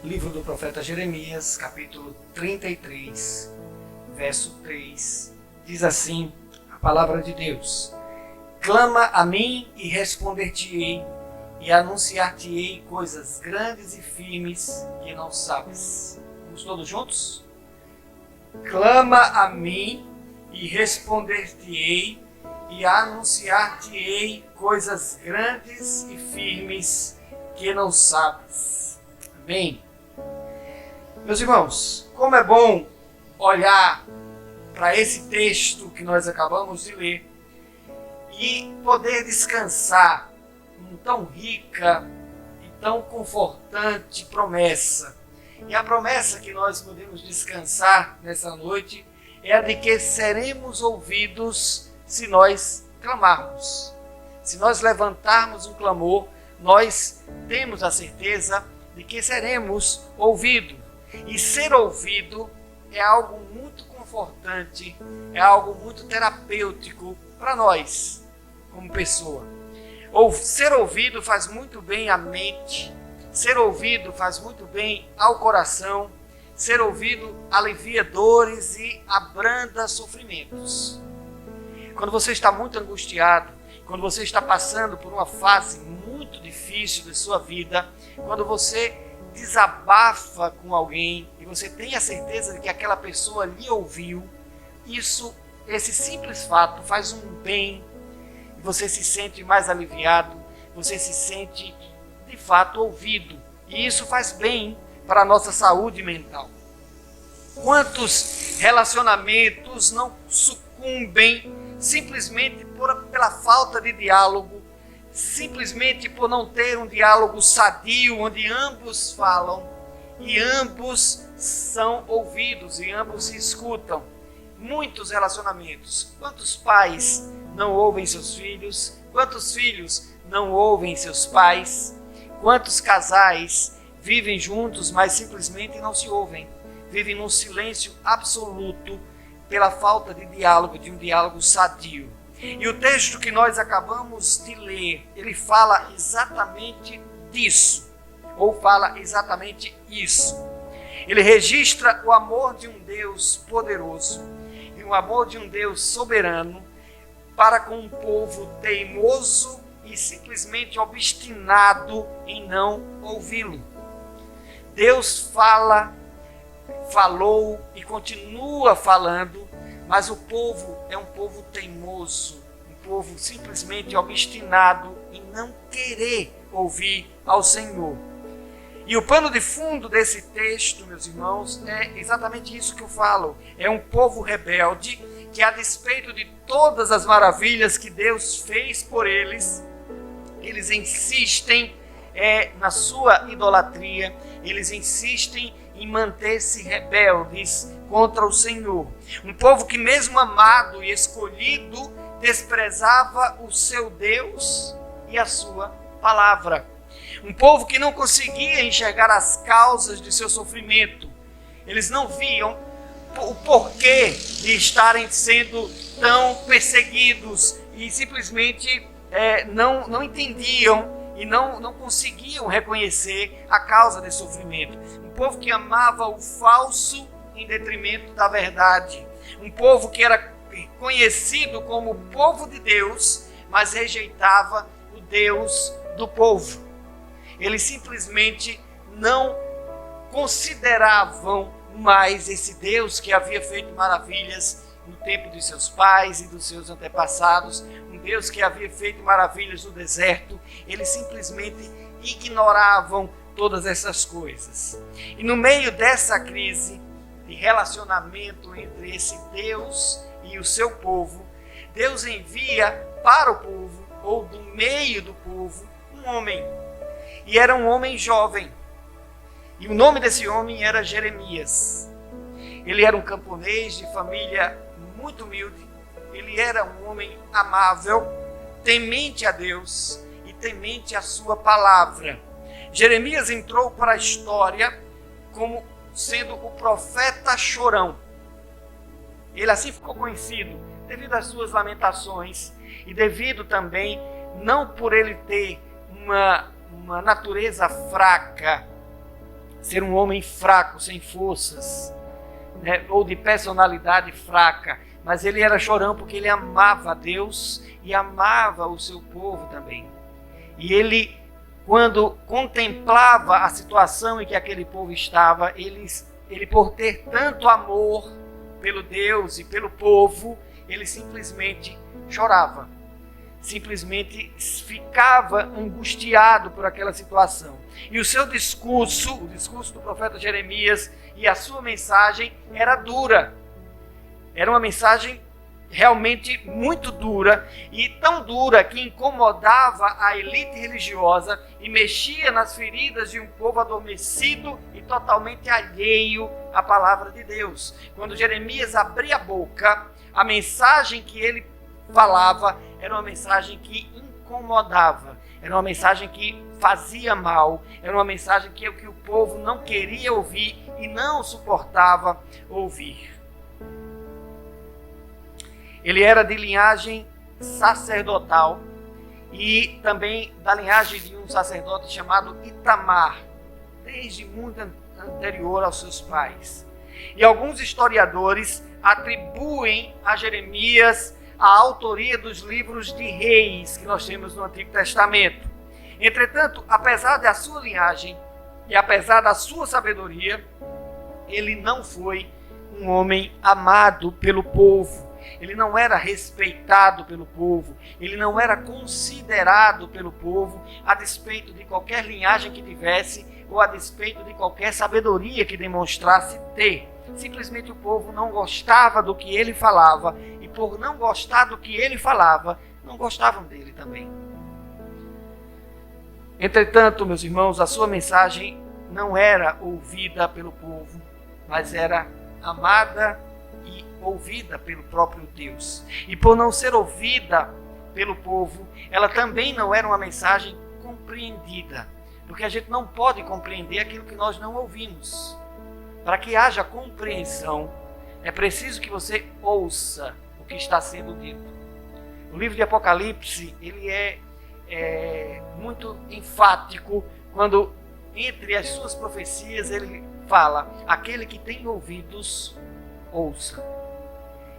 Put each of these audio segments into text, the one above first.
Livro do profeta Jeremias, capítulo 33, verso 3. Diz assim a palavra de Deus: Clama a mim e responder-te-ei, e anunciar-te-ei coisas grandes e firmes que não sabes. Vamos todos juntos? Clama a mim e responder-te-ei, e anunciar-te-ei coisas grandes e firmes que não sabes. Amém? Meus irmãos, como é bom olhar para esse texto que nós acabamos de ler e poder descansar em tão rica e tão confortante promessa. E a promessa que nós podemos descansar nessa noite é a de que seremos ouvidos se nós clamarmos. Se nós levantarmos um clamor, nós temos a certeza de que seremos ouvidos. E ser ouvido é algo muito confortante, é algo muito terapêutico para nós, como pessoa. Ser ouvido faz muito bem à mente, ser ouvido faz muito bem ao coração, ser ouvido alivia dores e abranda sofrimentos. Quando você está muito angustiado, quando você está passando por uma fase muito difícil de sua vida, quando você desabafa com alguém e você tem a certeza de que aquela pessoa lhe ouviu, esse simples fato faz um bem, e você se sente mais aliviado, você se sente de fato ouvido, e isso faz bem para a nossa saúde mental. Quantos relacionamentos não sucumbem simplesmente pela falta de diálogo, simplesmente por não ter um diálogo sadio, onde ambos falam e ambos são ouvidos e ambos se escutam. Muitos relacionamentos. Quantos pais não ouvem seus filhos? Quantos filhos não ouvem seus pais? Quantos casais vivem juntos, mas simplesmente não se ouvem? Vivem num silêncio absoluto pela falta de diálogo, de um diálogo sadio. E o texto que nós acabamos de ler, ele fala exatamente disso, ou fala exatamente isso. Ele registra o amor de um Deus poderoso e o amor de um Deus soberano para com um povo teimoso e simplesmente obstinado em não ouvi-lo. Deus falou e continua falando, mas o povo é um povo teimoso, um povo simplesmente obstinado em não querer ouvir ao Senhor. E o pano de fundo desse texto, meus irmãos, é exatamente isso que eu falo. É um povo rebelde que, a despeito de todas as maravilhas que Deus fez por eles, eles insistem na sua idolatria, eles insistem em manter-se rebeldes contra o Senhor. Um povo que, mesmo amado e escolhido, desprezava o seu Deus e a sua palavra. Um povo que não conseguia enxergar as causas de seu sofrimento. Eles não viam o porquê de estarem sendo tão perseguidos e simplesmente não entendiam e não conseguiam reconhecer a causa desse sofrimento. Um povo que amava o falso em detrimento da verdade. Um povo que era conhecido como povo de Deus, mas rejeitava o Deus do povo. Eles simplesmente não consideravam mais esse Deus que havia feito maravilhas no tempo de seus pais e dos seus antepassados, um Deus que havia feito maravilhas no deserto. Eles simplesmente ignoravam todas essas coisas. E no meio dessa crise de relacionamento entre esse Deus e o seu povo, Deus envia para o povo, ou do meio do povo, um homem. E era um homem jovem. E o nome desse homem era Jeremias. Ele era um camponês de família muito humilde. Ele era um homem amável, temente a Deus e temente a sua palavra. Jeremias entrou para a história como sendo o profeta chorão. Ele assim ficou conhecido devido às suas lamentações e devido também, não por ele ter uma natureza fraca, ser um homem fraco, sem forças, né, ou de personalidade fraca, mas ele era chorão porque ele amava a Deus e amava o seu povo também. E ele, quando contemplava a situação em que aquele povo estava, ele por ter tanto amor pelo Deus e pelo povo, ele simplesmente chorava. Simplesmente ficava angustiado por aquela situação. E o seu discurso, o discurso do profeta Jeremias e a sua mensagem era dura. Era uma mensagem realmente muito dura, e tão dura que incomodava a elite religiosa e mexia nas feridas de um povo adormecido e totalmente alheio à palavra de Deus. Quando Jeremias abria a boca, a mensagem que ele falava era uma mensagem que incomodava, era uma mensagem que fazia mal, era uma mensagem que o povo não queria ouvir e não suportava ouvir. Ele era de linhagem sacerdotal e também da linhagem de um sacerdote chamado Itamar, desde muito anterior aos seus pais. E alguns historiadores atribuem a Jeremias a autoria dos livros de reis que nós temos no Antigo Testamento. Entretanto, apesar da sua linhagem e apesar da sua sabedoria, ele não foi um homem amado pelo povo. Ele não era respeitado pelo povo, ele não era considerado pelo povo, a despeito de qualquer linhagem que tivesse ou a despeito de qualquer sabedoria que demonstrasse ter. Simplesmente o povo não gostava do que ele falava, e por não gostar do que ele falava, não gostavam dele também. Entretanto, meus irmãos, a sua mensagem não era ouvida pelo povo, mas era amada e ouvida pelo próprio Deus. E por não ser ouvida pelo povo, ela também não era uma mensagem compreendida, porque a gente não pode compreender aquilo que nós não ouvimos. Para que haja compreensão, é preciso que você ouça o que está sendo dito. O livro de Apocalipse, ele é muito enfático quando, entre as suas profecias, ele fala: aquele que tem ouvidos, ouça.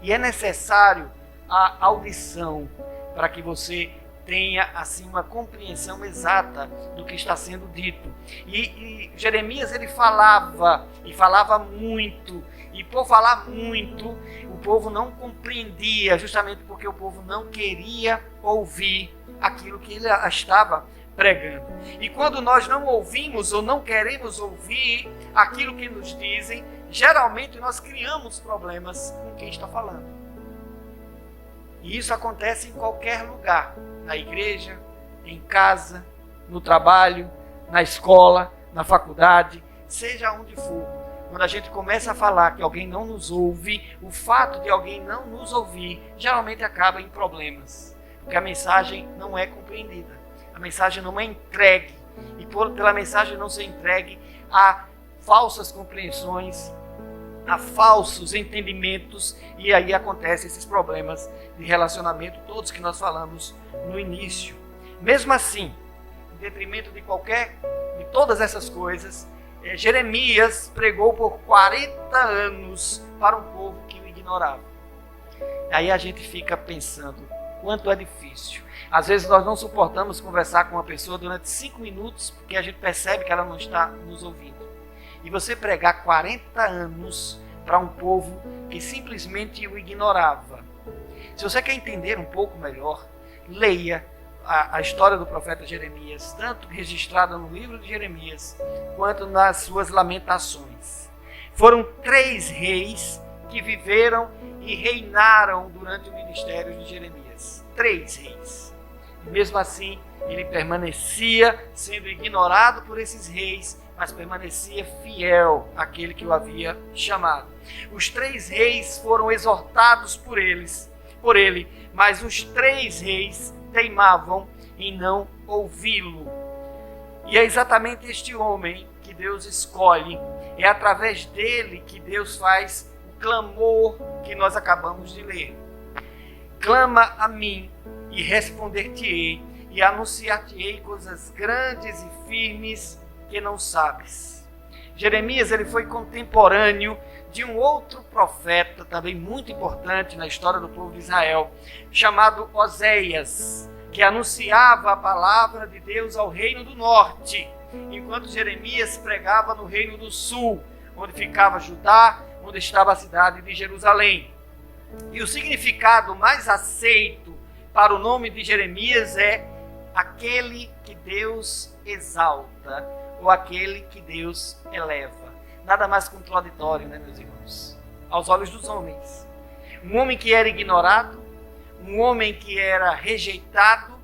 E é necessário a audição para que você tenha assim uma compreensão exata do que está sendo dito. E Jeremias, ele falava e falava muito, e por falar muito o povo não compreendia, justamente porque o povo não queria ouvir aquilo que ele estava pregando. E quando nós não ouvimos ou não queremos ouvir aquilo que nos dizem, geralmente nós criamos problemas com quem está falando. E isso acontece em qualquer lugar, na igreja, em casa, no trabalho, na escola, na faculdade, seja onde for. Quando a gente começa a falar que alguém não nos ouve, o fato de alguém não nos ouvir geralmente acaba em problemas, porque a mensagem não é compreendida, a mensagem não é entregue, e pela mensagem não ser entregue, há falsas compreensões, há falsos entendimentos, e aí acontecem esses problemas de relacionamento, todos que nós falamos no início. Mesmo assim, em detrimento de todas essas coisas, Jeremias pregou por 40 anos para um povo que o ignorava. Aí a gente fica pensando, quanto é difícil. Às vezes nós não suportamos conversar com uma pessoa durante 5 minutos, porque a gente percebe que ela não está nos ouvindo. E você pregar 40 anos para um povo que simplesmente o ignorava. Se você quer entender um pouco melhor, leia a história do profeta Jeremias, tanto registrada no livro de Jeremias, quanto nas suas lamentações. Foram 3 reis que viveram e reinaram durante o ministério de Jeremias. 3 reis. E mesmo assim, ele permanecia sendo ignorado por esses reis, mas permanecia fiel àquele que o havia chamado. Os 3 reis foram exortados por ele, mas os 3 reis teimavam em não ouvi-lo. E é exatamente este homem que Deus escolhe, é através dele que Deus faz o clamor que nós acabamos de ler. Clama a mim e responder-te-ei, e anunciar-te-ei coisas grandes e firmes que não sabes. Jeremias ele foi contemporâneo de um outro profeta, também muito importante na história do povo de Israel, chamado Oséias, que anunciava a palavra de Deus ao reino do norte, enquanto Jeremias pregava no reino do sul, onde ficava Judá, onde estava a cidade de Jerusalém. E o significado mais aceito para o nome de Jeremias é aquele que Deus exalta, ou aquele que Deus eleva. Nada mais contraditório, né, meus irmãos? Aos olhos dos homens. Um homem que era ignorado, um homem que era rejeitado,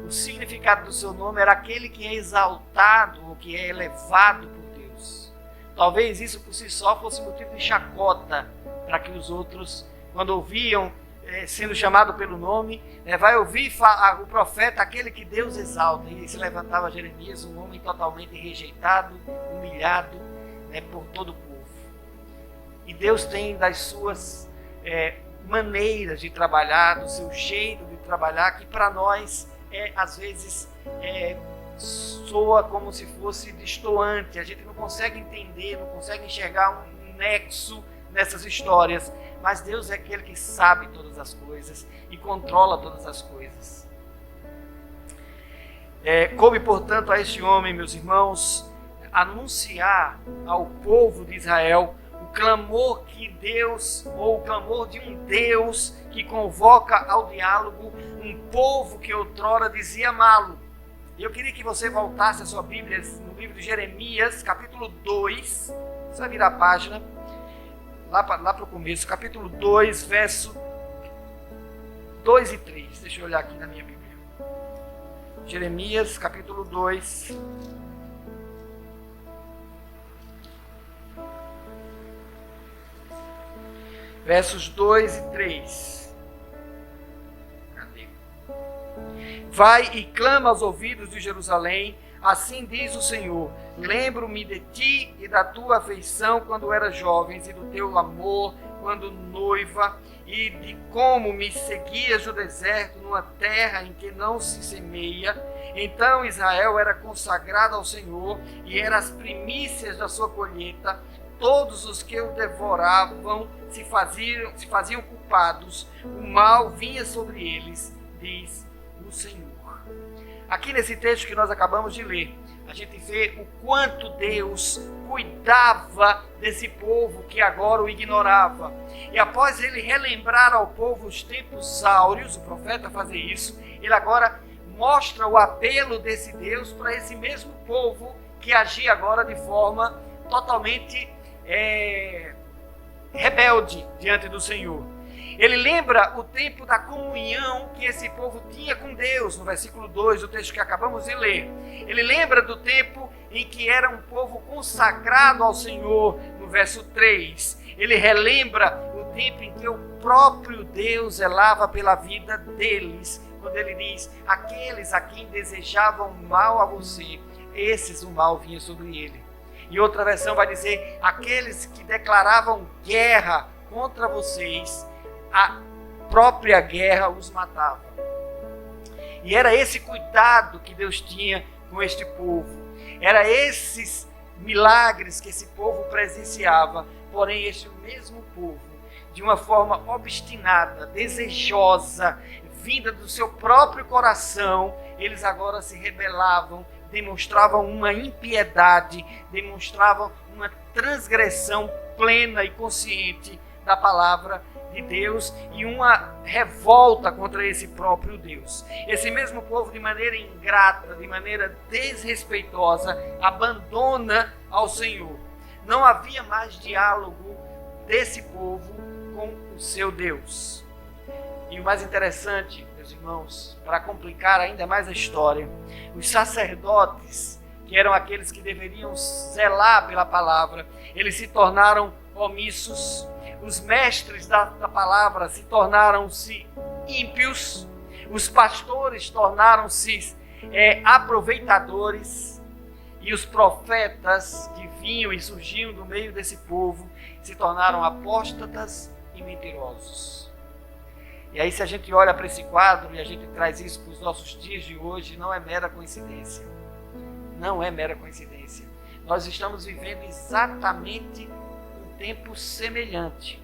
o significado do seu nome era aquele que é exaltado, ou que é elevado por Deus. Talvez isso por si só fosse motivo de chacota, para que os outros, quando ouviam sendo chamado pelo nome, vai ouvir o profeta, aquele que Deus exalta. E se levantava Jeremias, um homem totalmente rejeitado, humilhado por todo o povo. E Deus tem das suas maneiras de trabalhar, do seu jeito de trabalhar, que para nós às vezes soa como se fosse destoante. A gente não consegue entender, não consegue enxergar um nexo nessas histórias, mas Deus é aquele que sabe todas as coisas e controla todas as coisas. Coube, portanto, a este homem, meus irmãos, anunciar ao povo de Israel o clamor que Deus, ou o clamor de um Deus que convoca ao diálogo um povo que outrora dizia amá-lo. Eu queria que você voltasse a sua Bíblia no livro de Jeremias, capítulo 2, você vai virar a página, lá para o começo, capítulo 2, verso 2 e 3. Deixa eu olhar aqui na minha Bíblia. Jeremias, capítulo 2. Versos 2 e 3. Cadê? Vai e clama aos ouvidos de Jerusalém, assim diz o Senhor: lembro-me de ti e da tua afeição quando eras jovens, e do teu amor quando noiva, e de como me seguias no deserto, numa terra em que não se semeia. Então Israel era consagrado ao Senhor, e eram as primícias da sua colheita. Todos os que o devoravam se faziam culpados, o mal vinha sobre eles, diz o Senhor. Aqui nesse texto que nós acabamos de ler, a gente vê o quanto Deus cuidava desse povo que agora o ignorava. E após ele relembrar ao povo os tempos áureos, o profeta fazer isso, ele agora mostra o apelo desse Deus para esse mesmo povo que agia agora de forma totalmente rebelde diante do Senhor. Ele lembra o tempo da comunhão que esse povo tinha com Deus, no versículo 2, do texto que acabamos de ler. Ele lembra do tempo em que era um povo consagrado ao Senhor, no verso 3. Ele relembra o tempo em que o próprio Deus zelava pela vida deles, quando ele diz: aqueles a quem desejavam mal a você, esses o mal vinha sobre ele. E outra versão vai dizer: aqueles que declaravam guerra contra vocês, a própria guerra os matava. E era esse cuidado que Deus tinha com este povo. Era esses milagres que esse povo presenciava. Porém, este mesmo povo, de uma forma obstinada, desejosa, vinda do seu próprio coração, eles agora se rebelavam, demonstravam uma impiedade, demonstravam uma transgressão plena e consciente da palavra de Deus e uma revolta contra esse próprio Deus. Esse mesmo povo, de maneira ingrata, de maneira desrespeitosa, abandona ao Senhor. Não havia mais diálogo desse povo com o seu Deus. E o mais interessante, meus irmãos, para complicar ainda mais a história, os sacerdotes, que eram aqueles que deveriam zelar pela palavra, eles se tornaram omissos. Os mestres da palavra se tornaram-se ímpios. Os pastores tornaram-se aproveitadores. E os profetas que vinham e surgiam do meio desse povo se tornaram apóstatas e mentirosos. E aí, se a gente olha para esse quadro e a gente traz isso para os nossos dias de hoje, não é mera coincidência. Não é mera coincidência. nós estamos vivendo exatamente um tempo semelhante,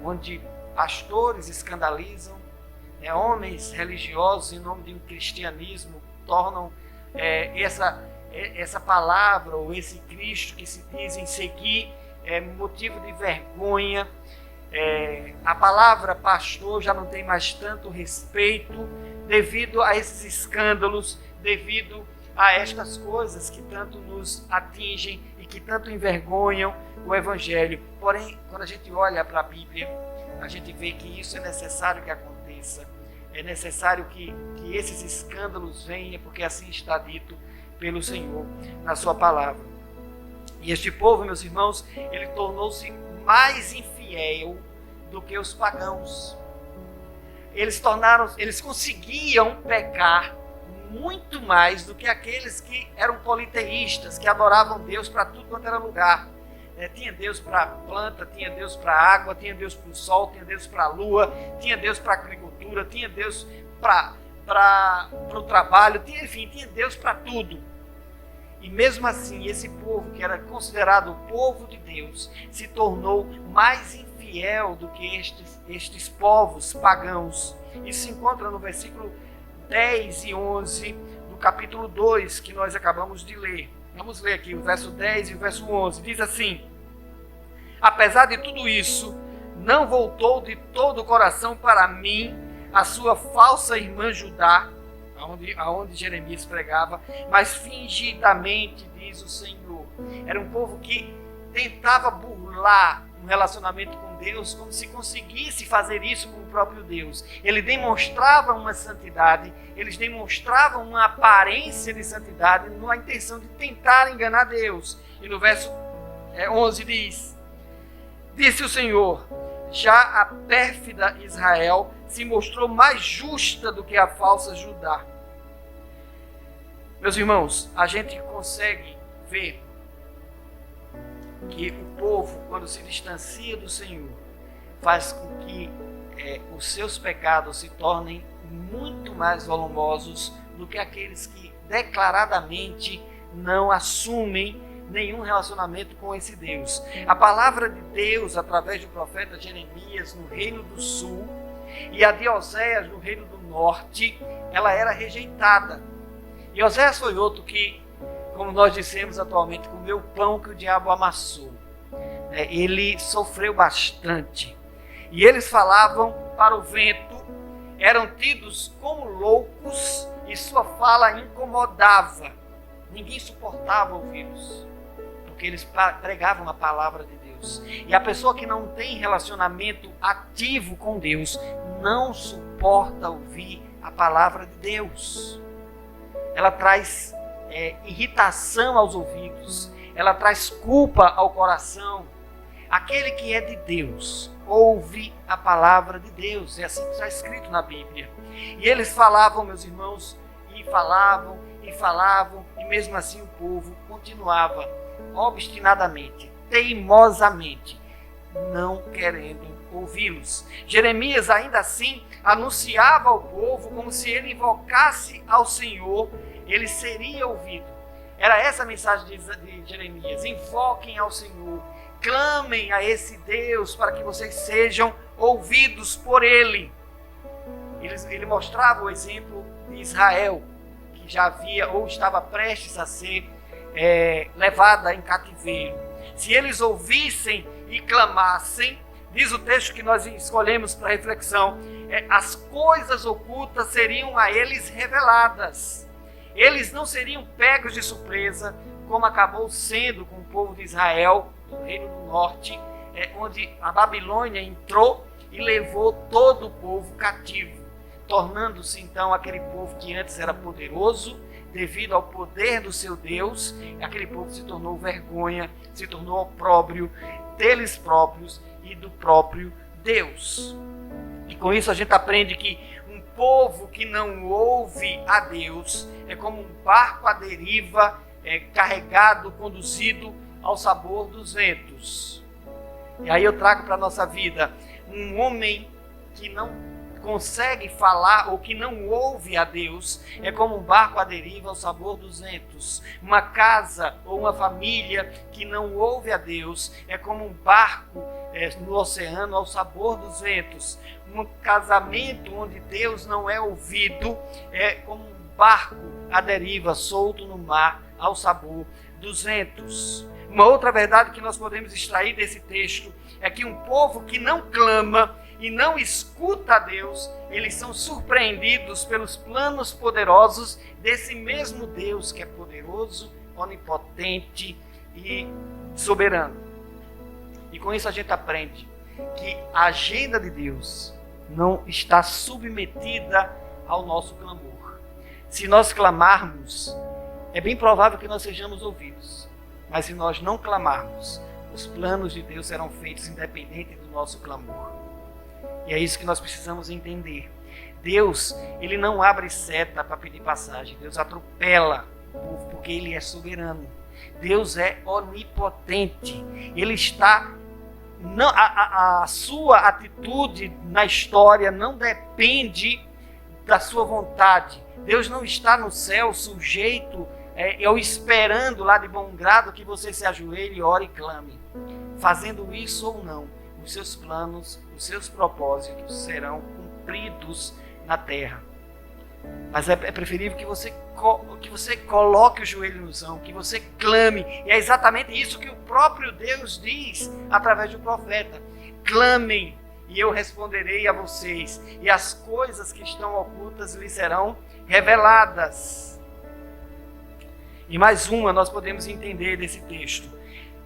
onde pastores escandalizam, homens religiosos, em nome de um cristianismo, tornam essa palavra ou esse Cristo que se dizem seguir motivo de vergonha. A palavra pastor já não tem mais tanto respeito devido a esses escândalos, devido a estas coisas que tanto nos atingem e que tanto envergonham o Evangelho. Porém, quando a gente olha para a Bíblia, a gente vê que isso é necessário que aconteça. É necessário que esses escândalos venham, porque assim está dito pelo Senhor na sua palavra. E este povo, meus irmãos, ele tornou-se mais infiel do que os pagãos. Eles conseguiam pecar muito mais do que aqueles que eram politeístas, que adoravam Deus para tudo quanto era lugar. Tinha Deus para a planta, tinha Deus para a água, tinha Deus para o sol, tinha Deus para a lua, tinha Deus para a agricultura, tinha Deus para o trabalho, tinha Deus para tudo. E mesmo assim, esse povo, que era considerado o povo de Deus, se tornou mais infiel do que estes povos pagãos. Isso se encontra no versículo 10 e 11 do capítulo 2, que nós acabamos de ler. Vamos ler aqui o verso 10 e o verso 11. Diz assim: apesar de tudo isso, não voltou de todo o coração para mim a sua falsa irmã Judá, aonde Jeremias pregava, mas fingidamente, diz o Senhor. Era um povo que tentava burlar um relacionamento com Deus, como se conseguisse fazer isso com o próprio Deus. Ele demonstrava uma santidade, eles demonstravam uma aparência de santidade, numa intenção de tentar enganar Deus. E no verso 11 diz: disse o Senhor, já a pérfida Israel se mostrou mais justa do que a falsa Judá. Meus irmãos, a gente consegue ver que o povo, quando se distancia do Senhor, faz com que os seus pecados se tornem muito mais volumosos do que aqueles que declaradamente não assumem nenhum relacionamento com esse Deus. A palavra de Deus, através do profeta Jeremias no Reino do Sul e a de Oséias no Reino do Norte, ela era rejeitada. E Oséias foi outro que, como nós dissemos atualmente, comeu o pão que o diabo amassou. Ele sofreu bastante. E eles falavam para o vento, eram tidos como loucos e sua fala incomodava. Ninguém suportava ouvi-los, porque eles pregavam a palavra de Deus. E a pessoa que não tem relacionamento ativo com Deus não suporta ouvir a palavra de Deus. Ela traz irritação aos ouvidos, ela traz culpa ao coração. Aquele que é de Deus ouve a palavra de Deus, é assim que está escrito na Bíblia. E eles falavam, meus irmãos, e falavam, e mesmo assim o povo continuava obstinadamente, teimosamente, não querendo ouvi-los. Jeremias ainda assim anunciava ao povo, como se ele invocasse ao Senhor, ele seria ouvido. Era essa a mensagem de Jeremias: invoquem ao Senhor, clamem a esse Deus para que vocês sejam ouvidos por Ele. Ele mostrava o exemplo de Israel, que já havia ou estava prestes a ser levada em cativeiro. Se eles ouvissem e clamassem, diz o texto que nós escolhemos para reflexão, as coisas ocultas seriam a eles reveladas. Eles não seriam pegos de surpresa, como acabou sendo com o povo de Israel, no Reino do Norte, onde a Babilônia entrou e levou todo o povo cativo, tornando-se então aquele povo que antes era poderoso, devido ao poder do seu Deus. Aquele povo se tornou vergonha, se tornou opróbrio deles próprios e do próprio Deus. E com isso a gente aprende que um povo que não ouve a Deus é como um barco à deriva, carregado, conduzido ao sabor dos ventos. E aí eu trago para a nossa vida um homem que não consegue falar ou que não ouve a Deus é como um barco à deriva ao sabor dos ventos. Uma casa ou uma família que não ouve a Deus é como um barco no oceano ao sabor dos ventos. Um casamento onde Deus não é ouvido é como um barco à deriva, solto no mar, ao sabor dos ventos. Uma outra verdade que nós podemos extrair desse texto é que um povo que não clama e não escuta a Deus, eles são surpreendidos pelos planos poderosos desse mesmo Deus que é poderoso, onipotente e soberano. E com isso a gente aprende que a agenda de Deus não está submetida ao nosso clamor. Se nós clamarmos, é bem provável que nós sejamos ouvidos. Mas se nós não clamarmos, os planos de Deus serão feitos independente do nosso clamor. E é isso que nós precisamos entender. Deus, ele não abre seta para pedir passagem. Deus atropela o povo porque ele é soberano. Deus é onipotente. Ele está... a sua atitude na história não depende da sua vontade. Deus não está no céu sujeito ou esperando lá de bom grado que você se ajoelhe, ore e clame. Fazendo isso ou não, os seus planos, os seus propósitos serão cumpridos na terra. Mas é preferível que você coloque o joelho no chão, que você clame. E é exatamente isso que o próprio Deus diz através do profeta. Clamem e eu responderei a vocês, e as coisas que estão ocultas lhes serão reveladas. E mais uma nós podemos entender desse texto.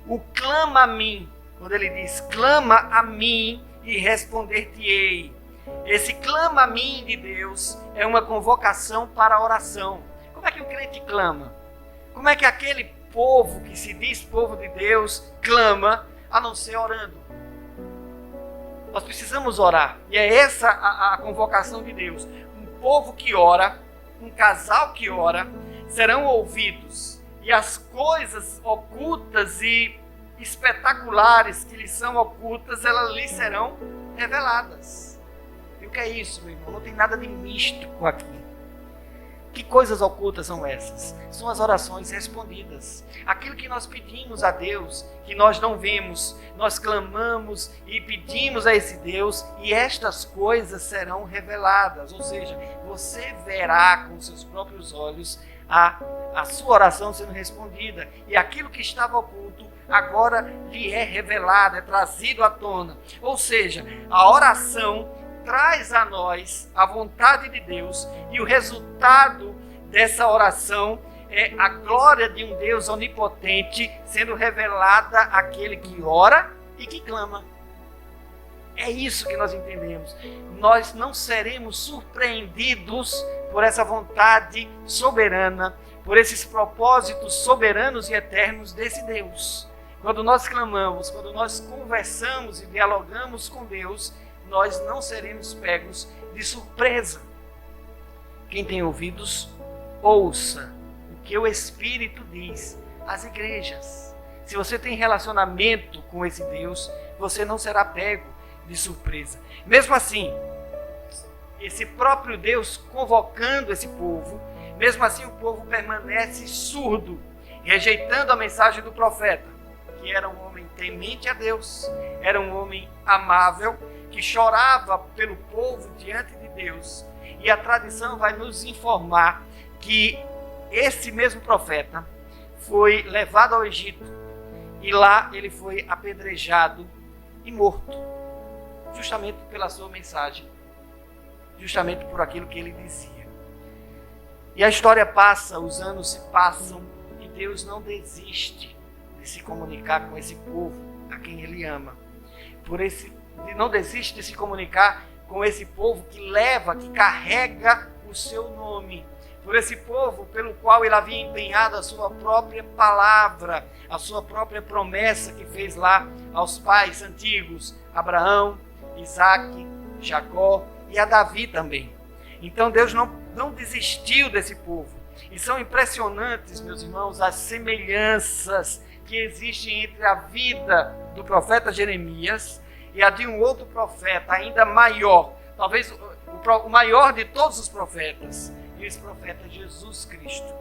O clama a mim, quando ele diz clama a mim e responder-te-ei. Esse clama a mim de Deus é uma convocação para a oração. Como é que o crente clama? Como é que aquele povo que se diz povo de Deus clama, a não ser orando? Nós precisamos orar. E é essa a convocação de Deus. Um povo que ora, um casal que ora, serão ouvidos. E as coisas ocultas e espetaculares que lhes são ocultas, elas lhes serão reveladas. E o que é isso, meu irmão? Não tem nada de místico aqui. Que coisas ocultas são essas? São as orações respondidas. Aquilo que nós pedimos a Deus, que nós não vemos, nós clamamos e pedimos a esse Deus, e estas coisas serão reveladas. Ou seja, você verá com seus próprios olhos a sua oração sendo respondida. E aquilo que estava oculto, agora lhe é revelado, é trazido à tona. Ou seja, a oração traz a nós a vontade de Deus, e o resultado dessa oração é a glória de um Deus onipotente sendo revelada àquele que ora e que clama. É isso que nós entendemos. Nós não seremos surpreendidos por essa vontade soberana, por esses propósitos soberanos e eternos desse Deus. Quando nós clamamos, quando nós conversamos e dialogamos com Deus, nós não seremos pegos de surpresa. Quem tem ouvidos, ouça o que o Espírito diz às igrejas. Se você tem relacionamento com esse Deus, você não será pego de surpresa. Mesmo assim, esse próprio Deus convocando esse povo, mesmo assim o povo permanece surdo, rejeitando a mensagem do profeta, que era um homem temente a Deus, era um homem amável, que chorava pelo povo diante de Deus. E a tradição vai nos informar que esse mesmo profeta foi levado ao Egito, e lá ele foi apedrejado e morto, justamente pela sua mensagem, justamente por aquilo que ele dizia. E a história passa, os anos se passam, e Deus não desiste de se comunicar com esse povo a quem ele ama. Não desiste de se comunicar com esse povo que leva, que carrega o seu nome. Por esse povo pelo qual ele havia empenhado a sua própria palavra, a sua própria promessa que fez lá aos pais antigos, Abraão, Isaque, Jacó e a Davi também. Então Deus não desistiu desse povo. E são impressionantes, meus irmãos, as semelhanças que existem entre a vida do profeta Jeremias e a de um outro profeta ainda maior. Talvez o maior de todos os profetas, e esse profeta é Jesus Cristo.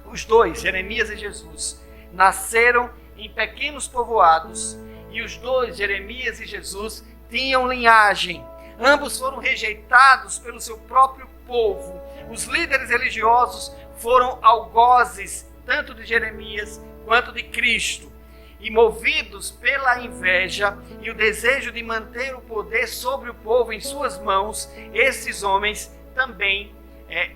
Os dois, Jeremias e Jesus, nasceram em pequenos povoados, e os dois, Jeremias e Jesus, tinham linhagem. Ambos foram rejeitados pelo seu próprio povo. Os líderes religiosos foram algozes, tanto de Jeremias quanto de Cristo. E movidos pela inveja e o desejo de manter o poder sobre o povo em suas mãos, esses homens também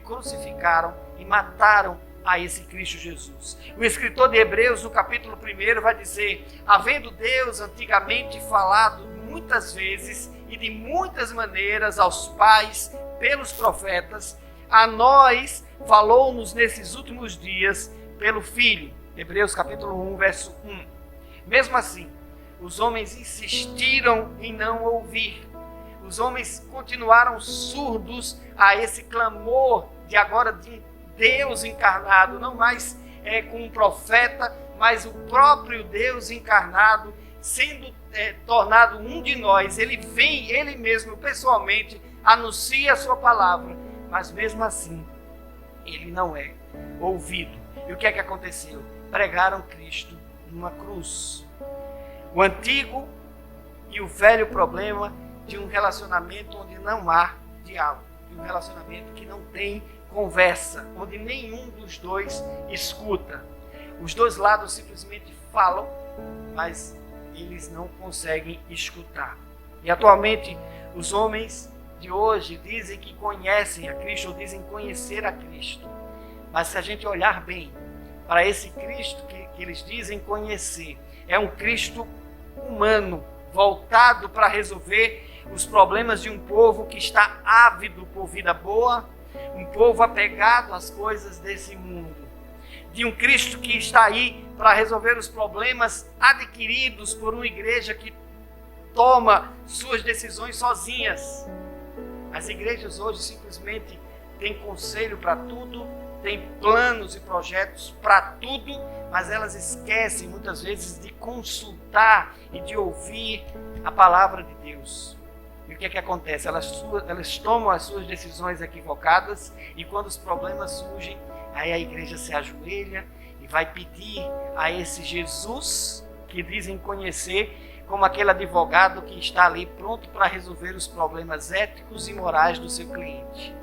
crucificaram e mataram a esse Cristo Jesus. O escritor de Hebreus, no capítulo 1, vai dizer: havendo Deus antigamente falado muitas vezes e de muitas maneiras aos pais pelos profetas, a nós falou-nos nesses últimos dias pelo Filho. Hebreus capítulo 1, verso 1. Mesmo assim, os homens insistiram em não ouvir. Os homens continuaram surdos a esse clamor de agora de Deus encarnado, não mais com um profeta, mas o próprio Deus encarnado, sendo tornado um de nós. Ele vem, ele mesmo, pessoalmente, anuncia a sua palavra, mas mesmo assim, ele não é ouvido. E o que é que aconteceu? Pregaram Cristo numa cruz. O antigo e o velho problema de um relacionamento onde não há diálogo, de um relacionamento que não tem conversa, onde nenhum dos dois escuta. Os dois lados simplesmente falam, mas eles não conseguem escutar. E atualmente os homens de hoje dizem que conhecem a Cristo, ou dizem conhecer a Cristo. Mas se a gente olhar bem para esse Cristo que eles dizem conhecer, é um Cristo humano, voltado para resolver os problemas de um povo que está ávido por vida boa, um povo apegado às coisas desse mundo. De um Cristo que está aí para resolver os problemas adquiridos por uma igreja que toma suas decisões sozinhas. As igrejas hoje simplesmente têm conselho para tudo, têm planos e projetos para tudo, mas elas esquecem muitas vezes de consultar e de ouvir a palavra de Deus. E o que é que acontece? Elas tomam as suas decisões equivocadas, e quando os problemas surgem, aí a igreja se ajoelha e vai pedir a esse Jesus que dizem conhecer, como aquele advogado que está ali pronto para resolver os problemas éticos e morais do seu cliente.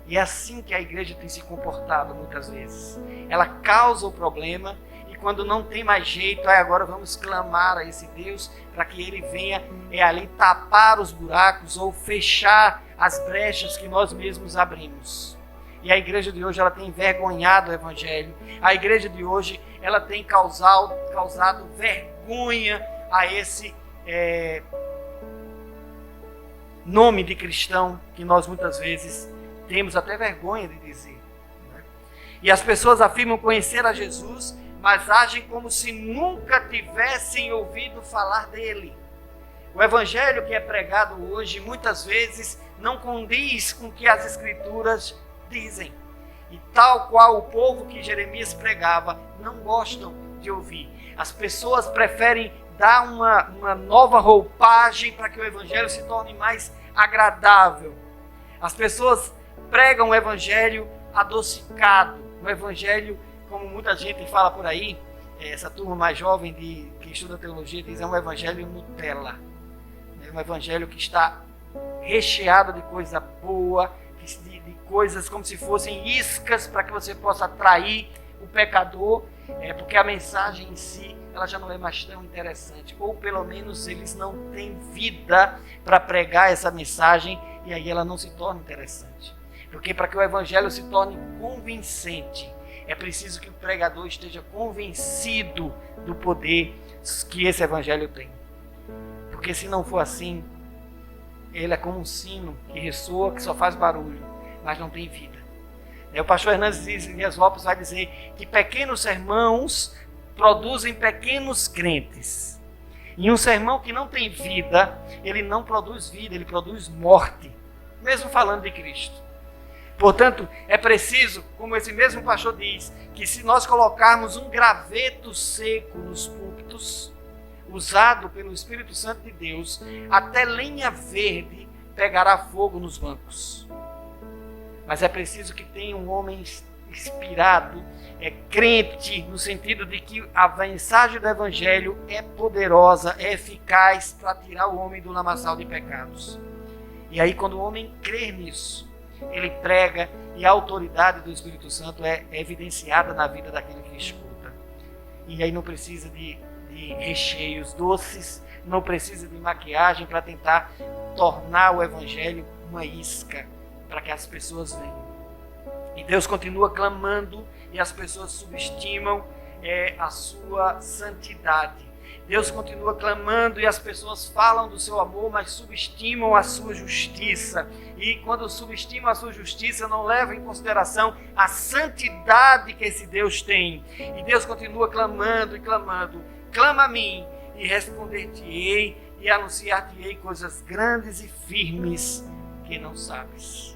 E é assim que a igreja tem se comportado muitas vezes. Ela causa o problema, e quando não tem mais jeito, aí agora vamos clamar a esse Deus para que ele venha ali tapar os buracos ou fechar as brechas que nós mesmos abrimos. E a igreja de hoje, ela tem envergonhado o evangelho. A igreja de hoje, ela tem causado vergonha a esse nome de cristão que nós muitas vezes temos até vergonha de dizer, né? E as pessoas afirmam conhecer a Jesus, mas agem como se nunca tivessem ouvido falar dele. O evangelho que é pregado hoje muitas vezes não condiz com o que as escrituras dizem. E tal qual o povo que Jeremias pregava, não gostam de ouvir. As pessoas preferem dar uma nova roupagem para que o evangelho se torne mais agradável. As pessoas pregam o evangelho adocicado, o evangelho, como muita gente fala por aí, essa turma mais jovem que estuda teologia diz, é um evangelho Nutella. É um evangelho que está recheado de coisa boa, de coisas como se fossem iscas para que você possa atrair o pecador, porque a mensagem em si ela já não é mais tão interessante, ou pelo menos eles não têm vida para pregar essa mensagem, e aí ela não se torna interessante. Porque para que o evangelho se torne convincente, é preciso que o pregador esteja convencido do poder que esse evangelho tem. Porque se não for assim, ele é como um sino que ressoa, que só faz barulho, mas não tem vida. O pastor Hernandes Dias Lopes vai dizer que pequenos sermãos produzem pequenos crentes. E um sermão que não tem vida, ele não produz vida, ele produz morte, mesmo falando de Cristo. Portanto, é preciso, como esse mesmo pastor diz, que se nós colocarmos um graveto seco nos púlpitos, usado pelo Espírito Santo de Deus, até lenha verde pegará fogo nos bancos. Mas é preciso que tenha um homem inspirado, crente, no sentido de que a mensagem do Evangelho é poderosa, é eficaz para tirar o homem do lamaçal de pecados. E aí, quando o homem crê nisso, ele prega e a autoridade do Espírito Santo é evidenciada na vida daquele que escuta. E aí não precisa de recheios doces, não precisa de maquiagem para tentar tornar o Evangelho uma isca para que as pessoas venham. E Deus continua clamando e as pessoas subestimam a sua santidade. Deus continua clamando e as pessoas falam do seu amor, mas subestimam a sua justiça. E quando subestimam a sua justiça, não levam em consideração a santidade que esse Deus tem. E Deus continua clamando e clamando. Clama a mim e responder-te-ei e anunciar-te-ei coisas grandes e firmes que não sabes.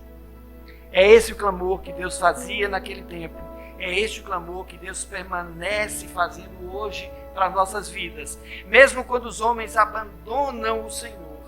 É esse o clamor que Deus fazia naquele tempo. É este o clamor que Deus permanece fazendo hoje para as nossas vidas. Mesmo quando os homens abandonam o Senhor,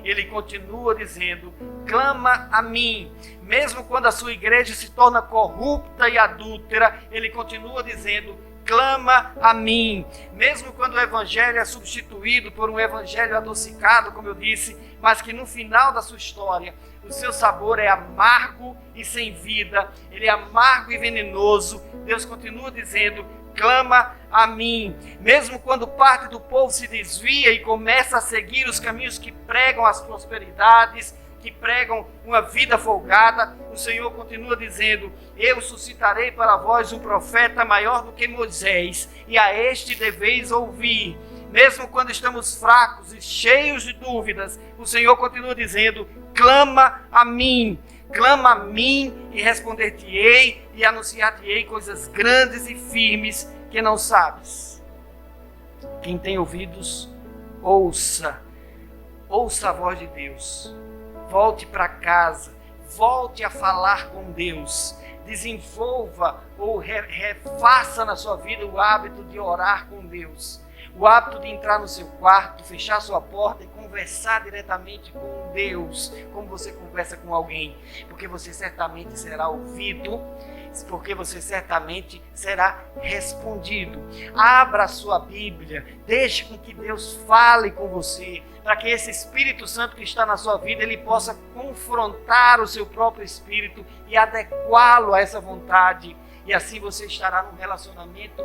Ele continua dizendo, clama a mim. Mesmo quando a sua igreja se torna corrupta e adúltera, Ele continua dizendo, clama a mim. Mesmo quando o evangelho é substituído por um evangelho adocicado, como eu disse, mas que no final da sua história, o seu sabor é amargo e sem vida, ele é amargo e venenoso, Deus continua dizendo, clama a mim. Mesmo quando parte do povo se desvia e começa a seguir os caminhos que pregam as prosperidades, que pregam uma vida folgada, o Senhor continua dizendo, eu suscitarei para vós um profeta maior do que Moisés, e a este deveis ouvir. Mesmo quando estamos fracos e cheios de dúvidas, o Senhor continua dizendo, clama a mim e responder-te-ei e anunciar-te-ei coisas grandes e firmes que não sabes. Quem tem ouvidos, ouça a voz de Deus. Volte para casa, volte a falar com Deus, desenvolva ou refaça na sua vida o hábito de orar com Deus, o hábito de entrar no seu quarto, fechar sua porta e conversar diretamente com Deus, como você conversa com alguém, porque você certamente será ouvido, porque você certamente será respondido. Abra a sua Bíblia, deixe com que Deus fale com você, para que esse Espírito Santo que está na sua vida, ele possa confrontar o seu próprio espírito e adequá-lo a essa vontade, e assim você estará num relacionamento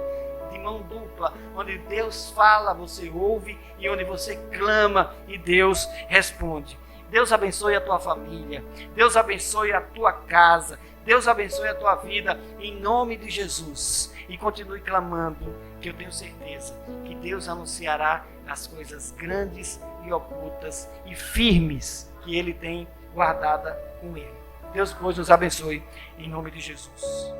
de mão dupla, onde Deus fala, você ouve, e onde você clama e Deus responde. Deus abençoe a tua família, Deus abençoe a tua casa, Deus abençoe a tua vida, em nome de Jesus. E continue clamando, que eu tenho certeza que Deus anunciará as coisas grandes e ocultas e firmes que Ele tem guardada com Ele. Deus, pois, nos abençoe, em nome de Jesus.